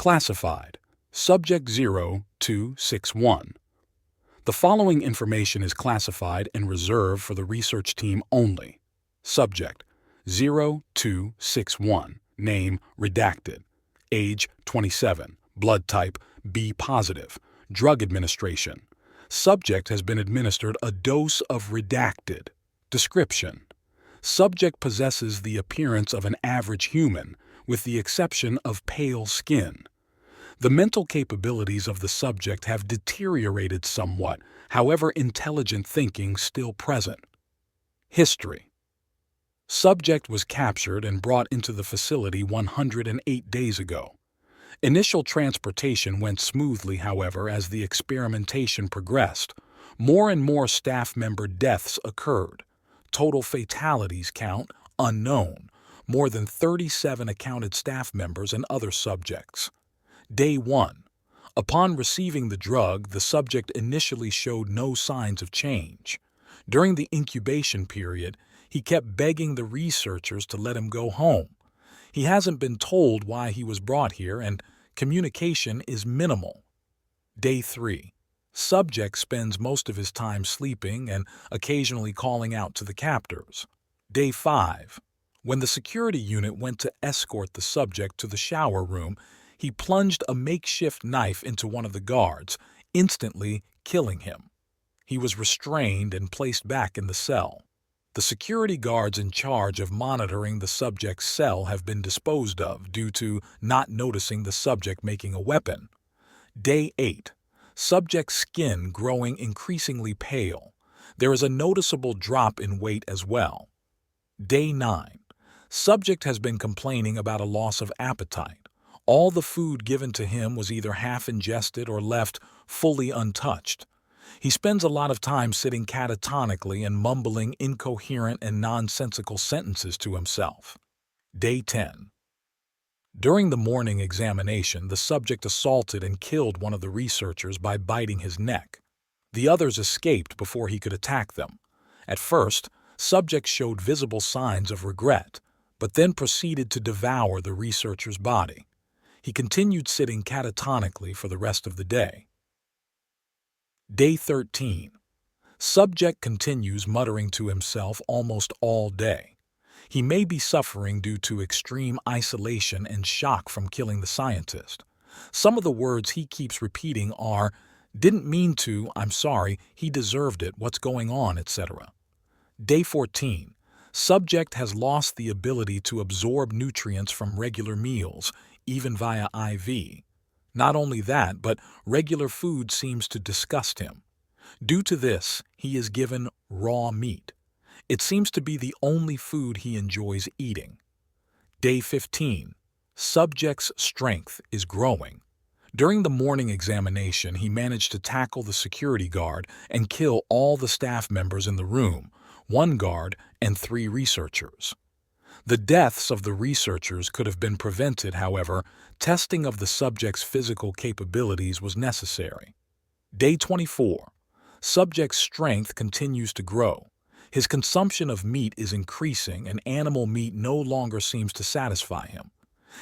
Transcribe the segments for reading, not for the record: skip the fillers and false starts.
Classified. Subject 0261. The following information is classified and reserved for the research team only. Subject 0261. Name redacted. Age 27. Blood type B positive. Drug administration. Subject has been administered a dose of redacted. Description. Subject possesses the appearance of an average human, with the exception of pale skin. The mental capabilities of the subject have deteriorated somewhat, however intelligent thinking still present. History. Subject was captured and brought into the facility 108 days ago. Initial transportation went smoothly, however, as the experimentation progressed. More and more staff member deaths occurred. Total fatalities count unknown. More than 37 accounted staff members and other subjects. Day 1. Upon receiving the drug, the subject initially showed no signs of change. During the incubation period, he kept begging the researchers to let him go home. He hasn't been told why he was brought here, and communication is minimal. Day 3. Subject spends most of his time sleeping and occasionally calling out to the captors. Day 5. When the security unit went to escort the subject to the shower room, he plunged a makeshift knife into one of the guards, instantly killing him. He was restrained and placed back in the cell. The security guards in charge of monitoring the subject's cell have been disposed of due to not noticing the subject making a weapon. Day 8. Subject's skin growing increasingly pale. There is a noticeable drop in weight as well. Day 9. Subject has been complaining about a loss of appetite. All the food given to him was either half ingested or left fully untouched. He spends a lot of time sitting catatonically and mumbling incoherent and nonsensical sentences to himself. Day 10. During the morning examination, the subject assaulted and killed one of the researchers by biting his neck. The others escaped before he could attack them. At first, subject showed visible signs of regret, but then proceeded to devour the researcher's body. He continued sitting catatonically for the rest of the day. Day 13. Subject continues muttering to himself almost all day. He may be suffering due to extreme isolation and shock from killing the scientist. Some of the words he keeps repeating are, "Didn't mean to, I'm sorry, he deserved it, what's going on," etc. Day 14. Subject has lost the ability to absorb nutrients from regular meals, even via IV. Not only that, but regular food seems to disgust him. Due to this, he is given raw meat. It seems to be the only food he enjoys eating. Day 15. Subject's strength is growing. During the morning examination, he managed to tackle the security guard and kill all the staff members in the room, 1 guard and 3 researchers. The deaths of the researchers could have been prevented, however, testing of the subject's physical capabilities was necessary. Day 24. Subject's strength continues to grow. His consumption of meat is increasing and animal meat no longer seems to satisfy him.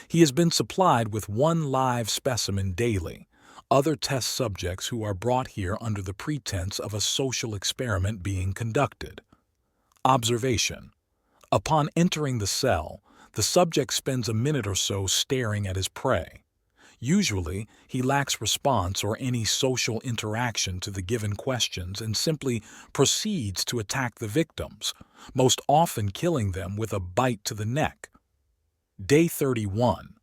He has been supplied with 1 live specimen daily. Other test subjects who are brought here under the pretense of a social experiment being conducted. Observation. Upon entering the cell, the subject spends a minute or so staring at his prey. Usually, he lacks response or any social interaction to the given questions and simply proceeds to attack the victims, most often killing them with a bite to the neck. Day 31.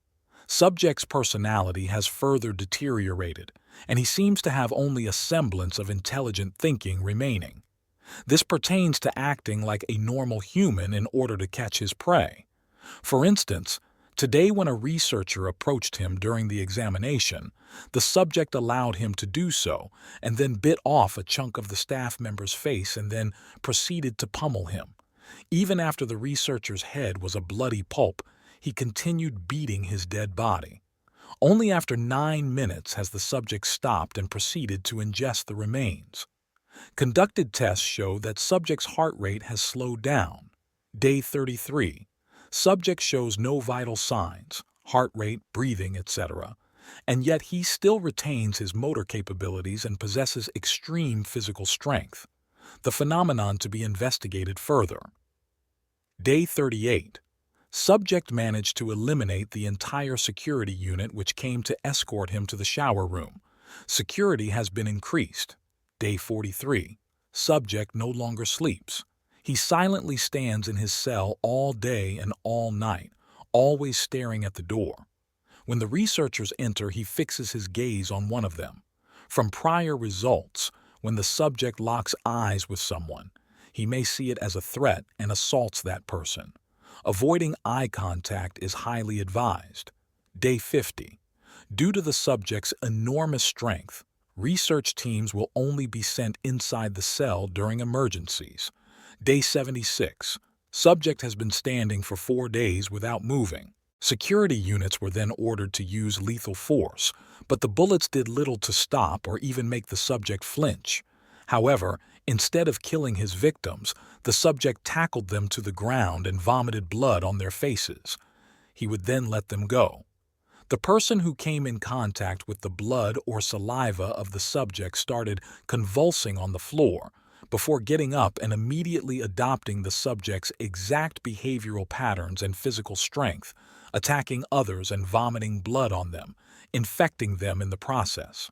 Subject's personality has further deteriorated, and he seems to have only a semblance of intelligent thinking remaining. This pertains to acting like a normal human in order to catch his prey. For instance, today when a researcher approached him during the examination, the subject allowed him to do so and then bit off a chunk of the staff member's face and then proceeded to pummel him. Even after the researcher's head was a bloody pulp, he continued beating his dead body. Only after 9 minutes has the subject stopped and proceeded to ingest the remains. Conducted tests show that subject's heart rate has slowed down. Day 33. Subject shows no vital signs, heart rate, breathing, etc. and yet he still retains his motor capabilities and possesses extreme physical strength. The phenomenon to be investigated further. Day 38. Subject managed to eliminate the entire security unit which came to escort him to the shower room. Security has been increased. Day 43. Subject no longer sleeps. He silently stands in his cell all day and all night, always staring at the door. When the researchers enter, he fixes his gaze on one of them. From prior results, when the subject locks eyes with someone, he may see it as a threat and assaults that person. Avoiding eye contact is highly advised. Day 50. Due to the subject's enormous strength, research teams will only be sent inside the cell during emergencies. Day 76. Subject has been standing for 4 days without moving. Security units were then ordered to use lethal force, but the bullets did little to stop or even make the subject flinch. However, instead of killing his victims, the subject tackled them to the ground and vomited blood on their faces. He would then let them go. The person who came in contact with the blood or saliva of the subject started convulsing on the floor, before getting up and immediately adopting the subject's exact behavioral patterns and physical strength, attacking others and vomiting blood on them, infecting them in the process.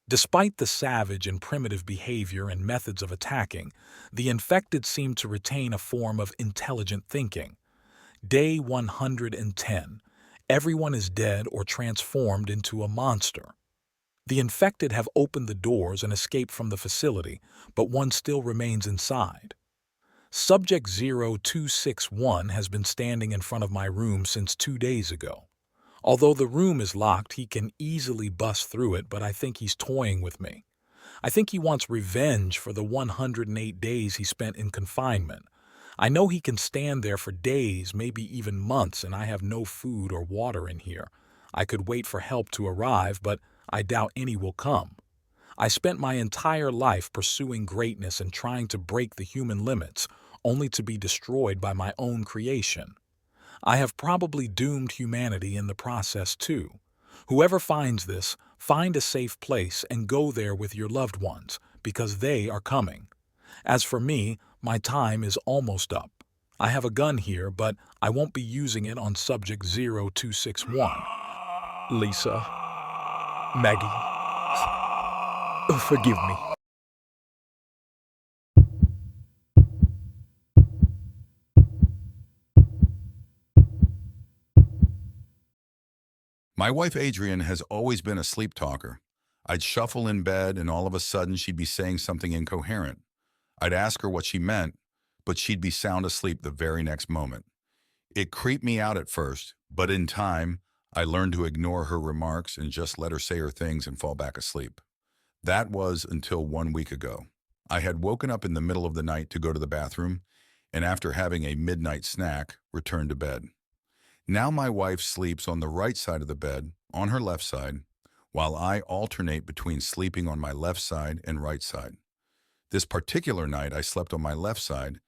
Despite the savage and primitive behavior and methods of attacking, the infected seem to retain a form of intelligent thinking. Day 110. Everyone is dead or transformed into a monster. The infected have opened the doors and escaped from the facility, but one still remains inside. Subject 0261 has been standing in front of my room since 2 days ago. Although the room is locked, he can easily bust through it, but I think he's toying with me. I think he wants revenge for the 108 days he spent in confinement. I know he can stand there for days, maybe even months, and I have no food or water in here. I could wait for help to arrive, but I doubt any will come. I spent my entire life pursuing greatness and trying to break the human limits, only to be destroyed by my own creation. I have probably doomed humanity in the process too. Whoever finds this, find a safe place and go there with your loved ones, because they are coming. As for me, my time is almost up. I have a gun here, but I won't be using it on subject 0261. Lisa, Maggie, forgive me. My wife Adrienne has always been a sleep talker. I'd shuffle in bed and all of a sudden she'd be saying something incoherent. I'd ask her what she meant, but she'd be sound asleep the very next moment. It creeped me out at first, but in time, I learned to ignore her remarks and just let her say her things and fall back asleep. That was until 1 week ago. I had woken up in the middle of the night to go to the bathroom, and after having a midnight snack, returned to bed. Now my wife sleeps on the right side of the bed, on her left side, while I alternate between sleeping on my left side and right side. This particular night, I slept on my left side,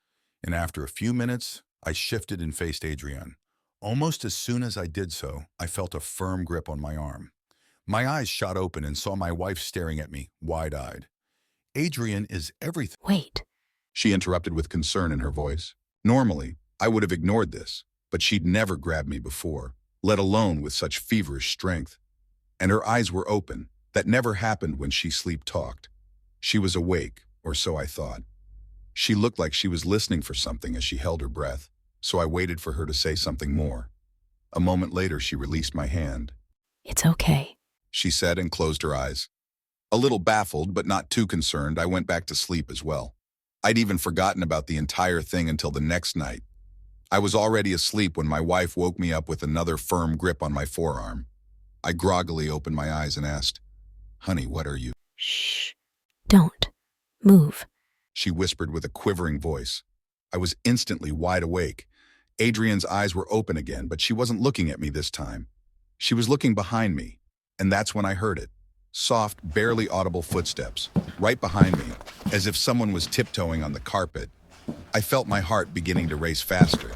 and after a few minutes, I shifted and faced Adrienne. Almost as soon as I did so, I felt a firm grip on my arm. My eyes shot open and saw my wife staring at me, wide-eyed. Adrienne is everything. Wait. She interrupted with concern in her voice. Normally, I would have ignored this, but she'd never grabbed me before, let alone with such feverish strength. And her eyes were open. That never happened when she sleep-talked. She was awake, or so I thought. She looked like she was listening for something as she held her breath, so I waited for her to say something more. A moment later, she released my hand. It's okay, She said and closed her eyes. A little baffled, but not too concerned, I went back to sleep as well. I'd even forgotten about the entire thing until the next night. I was already asleep when my wife woke me up with another firm grip on my forearm. I groggily opened my eyes and asked, "Honey, what are you?" Shh. Don't move. She whispered with a quivering voice. I was instantly wide awake. Adrienne's eyes were open again, but she wasn't looking at me this time. She was looking behind me, and that's when I heard it. Soft, barely audible footsteps, right behind me, as if someone was tiptoeing on the carpet. I felt my heart beginning to race faster.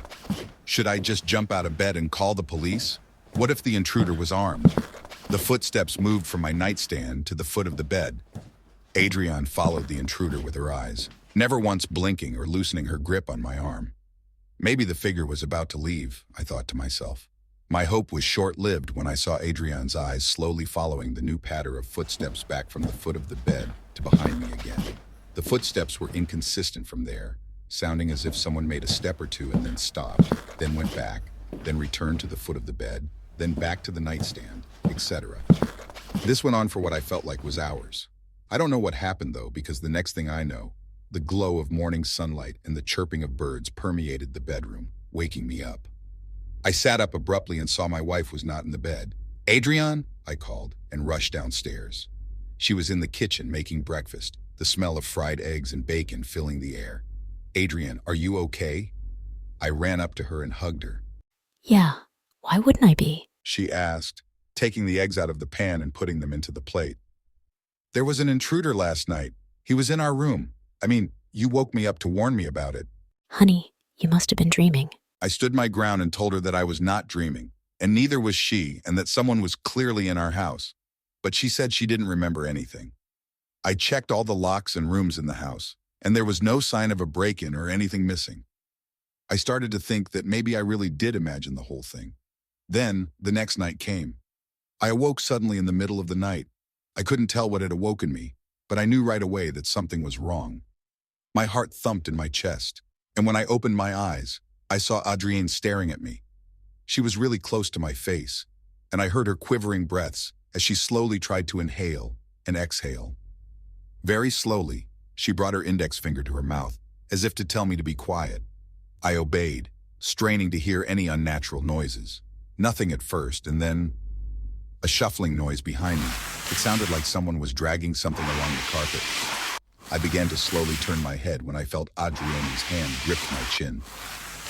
Should I just jump out of bed and call the police? What if the intruder was armed? The footsteps moved from my nightstand to the foot of the bed. Adrienne followed the intruder with her eyes, never once blinking or loosening her grip on my arm. Maybe the figure was about to leave, I thought to myself. My hope was short-lived when I saw Adrienne's eyes slowly following the new patter of footsteps back from the foot of the bed to behind me again. The footsteps were inconsistent from there, sounding as if someone made a step or two and then stopped, then went back, then returned to the foot of the bed, then back to the nightstand, etc. This went on for what I felt like was hours. I don't know what happened, though, because the next thing I know, the glow of morning sunlight and the chirping of birds permeated the bedroom, waking me up. I sat up abruptly and saw my wife was not in the bed. "Adrienne," I called, and rushed downstairs. She was in the kitchen making breakfast, the smell of fried eggs and bacon filling the air. "Adrienne, are you okay?" I ran up to her and hugged her. Yeah, why wouldn't I be? She asked, taking the eggs out of the pan and putting them into the plate. "There was an intruder last night. He was in our room. You woke me up to warn me about it." Honey, you must have been dreaming. I stood my ground and told her that I was not dreaming, and neither was she, and that someone was clearly in our house. But she said she didn't remember anything. I checked all the locks and rooms in the house, and there was no sign of a break-in or anything missing. I started to think that maybe I really did imagine the whole thing. Then, the next night came. I awoke suddenly in the middle of the night. I couldn't tell what had awoken me, but I knew right away that something was wrong. My heart thumped in my chest, and when I opened my eyes, I saw Adrienne staring at me. She was really close to my face, and I heard her quivering breaths as she slowly tried to inhale and exhale. Very slowly, she brought her index finger to her mouth, as if to tell me to be quiet. I obeyed, straining to hear any unnatural noises. Nothing at first, and then a shuffling noise behind me. It sounded like someone was dragging something along the carpet. I began to slowly turn my head when I felt Adrienne's hand grip my chin.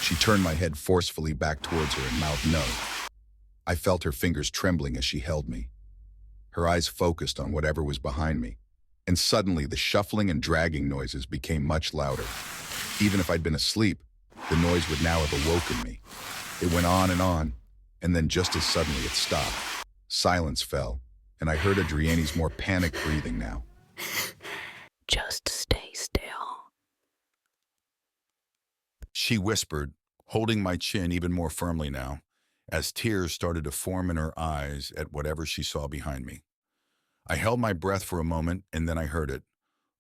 She turned my head forcefully back towards her and mouthed no. I felt her fingers trembling as she held me. Her eyes focused on whatever was behind me, and suddenly the shuffling and dragging noises became much louder. Even if I'd been asleep, the noise would now have awoken me. It went on, and then just as suddenly it stopped. Silence fell, and I heard Adrienne's more panicked breathing now. Just stay still. She whispered, holding my chin even more firmly now, as tears started to form in her eyes at whatever she saw behind me. I held my breath for a moment, and then I heard it.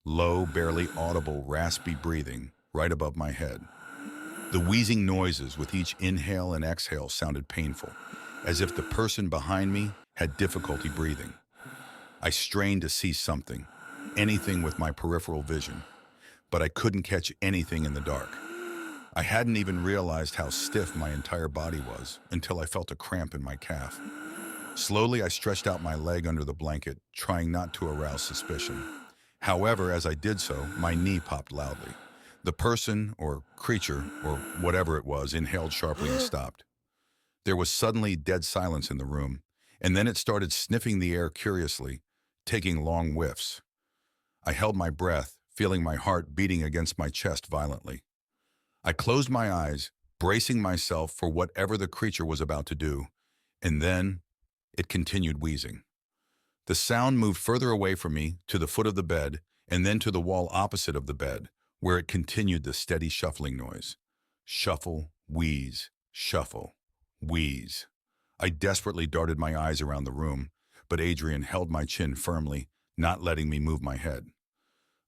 Low, barely audible, raspy breathing right above my head. The wheezing noises with each inhale and exhale sounded painful, as if the person behind me had difficulty breathing. I strained to see something, anything with my peripheral vision, but I couldn't catch anything in the dark. I hadn't even realized how stiff my entire body was until I felt a cramp in my calf. Slowly, I stretched out my leg under the blanket, trying not to arouse suspicion. However, as I did so, my knee popped loudly. The person, or creature, or whatever it was, inhaled sharply and stopped. There was suddenly dead silence in the room, and then it started sniffing the air curiously, taking long whiffs. I held my breath, feeling my heart beating against my chest violently. I closed my eyes, bracing myself for whatever the creature was about to do, and then it continued wheezing. The sound moved further away from me, to the foot of the bed, and then to the wall opposite of the bed, where it continued the steady shuffling noise. Shuffle, wheeze, shuffle, wheeze. I desperately darted my eyes around the room, but Adrienne held my chin firmly, not letting me move my head.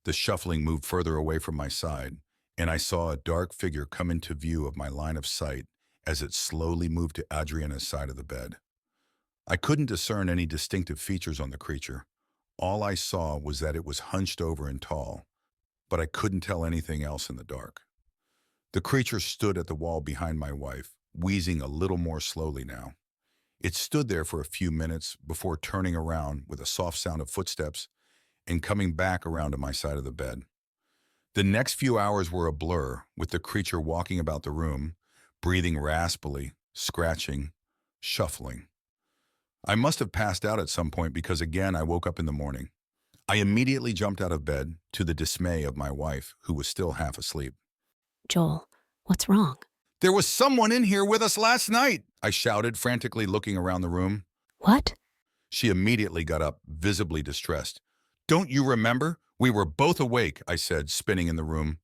The shuffling moved further away from my side, and I saw a dark figure come into view of my line of sight as it slowly moved to Adrienne's side of the bed. I couldn't discern any distinctive features on the creature. All I saw was that it was hunched over and tall, but I couldn't tell anything else in the dark. The creature stood at the wall behind my wife, wheezing a little more slowly now. It stood there for a few minutes before turning around with a soft sound of footsteps and coming back around to my side of the bed. The next few hours were a blur, with the creature walking about the room, breathing raspily, scratching, shuffling. I must have passed out at some point because again I woke up in the morning. I immediately jumped out of bed, to the dismay of my wife, who was still half asleep. Joel, what's wrong? "There was someone in here with us last night!" I shouted, frantically looking around the room. What? She immediately got up, visibly distressed. "Don't you remember? We were both awake," I said, spinning in the room.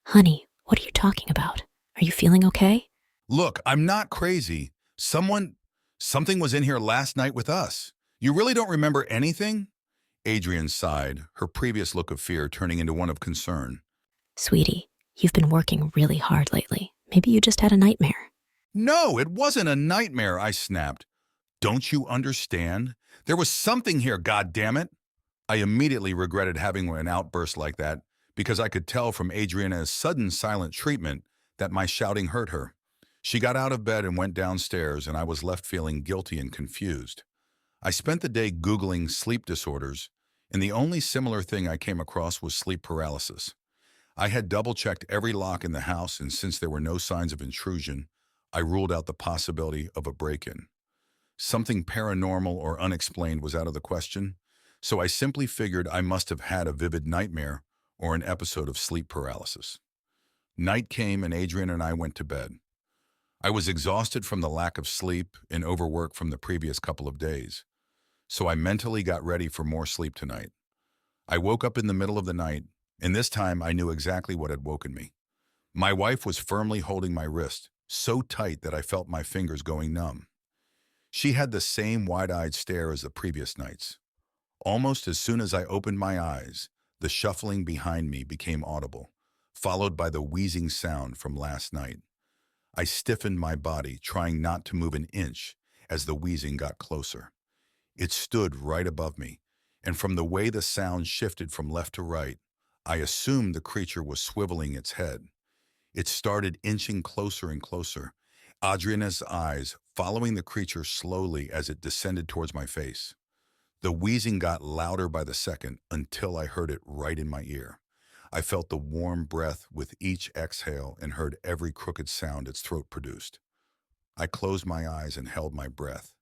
Honey, what are you talking about? Are you feeling okay? "Look, I'm not crazy. Something was in here last night with us. You really don't remember anything?" Adrian sighed, her previous look of fear turning into one of concern. Sweetie, you've been working really hard lately. Maybe you just had a nightmare. "No, it wasn't a nightmare," I snapped. "Don't you understand? There was something here, goddammit!" I immediately regretted having an outburst like that because I could tell from Adriana's sudden silent treatment that my shouting hurt her. She got out of bed and went downstairs, and I was left feeling guilty and confused. I spent the day Googling sleep disorders, and the only similar thing I came across was sleep paralysis. I had double-checked every lock in the house, and since there were no signs of intrusion, I ruled out the possibility of a break-in. Something paranormal or unexplained was out of the question, so I simply figured I must have had a vivid nightmare or an episode of sleep paralysis. Night came and Adrian and I went to bed. I was exhausted from the lack of sleep and overwork from the previous couple of days, so I mentally got ready for more sleep tonight. I woke up in the middle of the night, and this time I knew exactly what had woken me. My wife was firmly holding my wrist, so tight that I felt my fingers going numb. She had the same wide-eyed stare as the previous nights. Almost as soon as I opened my eyes, the shuffling behind me became audible, followed by the wheezing sound from last night. I stiffened my body, trying not to move an inch as the wheezing got closer. It stood right above me, and from the way the sound shifted from left to right, I assumed the creature was swiveling its head. It started inching closer and closer, Adriana's eyes following the creature slowly as it descended towards my face. The wheezing got louder by the second until I heard it right in my ear. I felt the warm breath with each exhale and heard every crooked sound its throat produced. I closed my eyes and held my breath,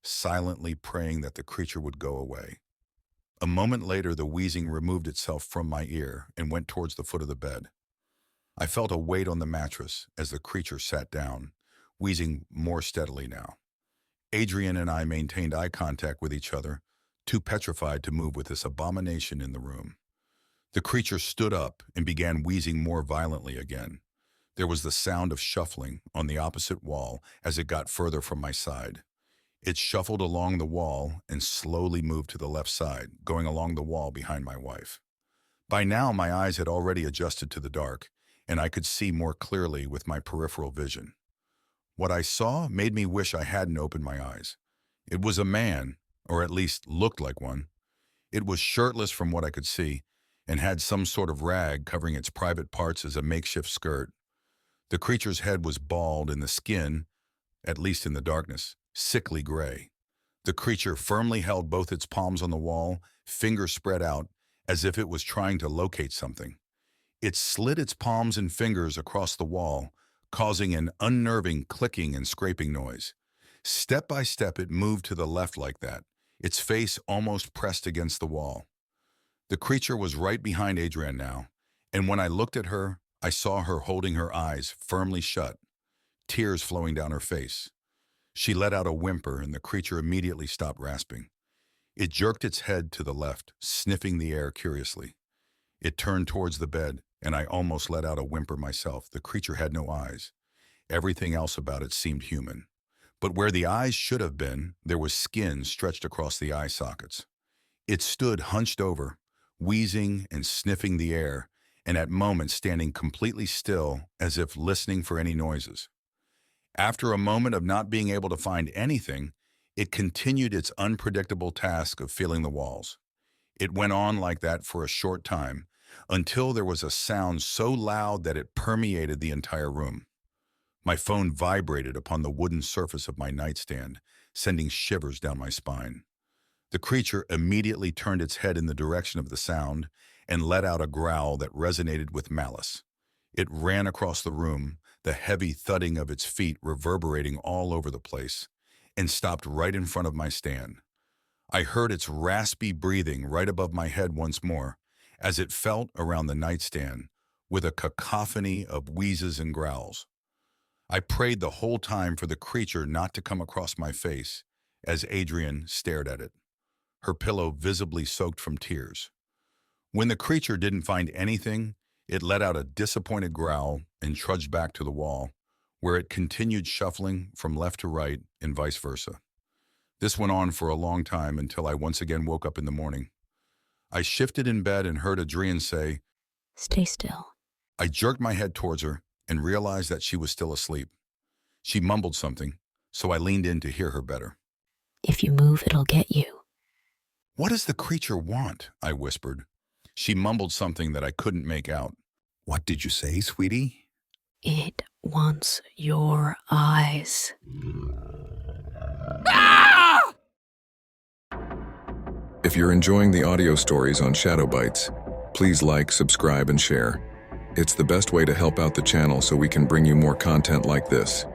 silently praying that the creature would go away. A moment later, the wheezing removed itself from my ear and went towards the foot of the bed. I felt a weight on the mattress as the creature sat down, wheezing more steadily now. Adrian and I maintained eye contact with each other, too petrified to move with this abomination in the room. The creature stood up and began wheezing more violently again. There was the sound of shuffling on the opposite wall as it got further from my side. It shuffled along the wall and slowly moved to the left side, going along the wall behind my wife. By now, my eyes had already adjusted to the dark, and I could see more clearly with my peripheral vision. What I saw made me wish I hadn't opened my eyes. It was a man, or at least looked like one. It was shirtless from what I could see, and had some sort of rag covering its private parts as a makeshift skirt. The creature's head was bald and the skin, at least in the darkness, sickly gray. The creature firmly held both its palms on the wall, fingers spread out, as if it was trying to locate something. It slid its palms and fingers across the wall, causing an unnerving clicking and scraping noise. Step by step, it moved to the left like that, its face almost pressed against the wall. The creature was right behind Adrienne now, and when I looked at her, I saw her holding her eyes firmly shut, tears flowing down her face. She let out a whimper, and the creature immediately stopped rasping. It jerked its head to the left, sniffing the air curiously. It turned towards the bed, and I almost let out a whimper myself. The creature had no eyes. Everything else about it seemed human. But where the eyes should have been, there was skin stretched across the eye sockets. It stood hunched over, wheezing and sniffing the air, and at moments standing completely still as if listening for any noises. After a moment of not being able to find anything, it continued its unpredictable task of feeling the walls. It went on like that for a short time, until there was a sound so loud that it permeated the entire room. My phone vibrated upon the wooden surface of my nightstand, sending shivers down my spine. The creature immediately turned its head in the direction of the sound and let out a growl that resonated with malice. It ran across the room, the heavy thudding of its feet reverberating all over the place, and stopped right in front of my stand. I heard its raspy breathing right above my head once more, as it felt around the nightstand with a cacophony of wheezes and growls. I prayed the whole time for the creature not to come across my face, as Adrian stared at it, her pillow visibly soaked from tears. When the creature didn't find anything, it let out a disappointed growl and trudged back to the wall, where it continued shuffling from left to right and vice versa. This went on for a long time until I once again woke up in the morning. I shifted in bed and heard Adrian say, Stay still. I jerked my head towards her and realized that she was still asleep. She mumbled something, so I leaned in to hear her better. If you move, it'll get you. What does the creature want? I whispered. She mumbled something that I couldn't make out. What did you say, sweetie? It wants your eyes. If you're enjoying the audio stories on Shadow Bites, please like, subscribe, and share. It's the best way to help out the channel so we can bring you more content like this.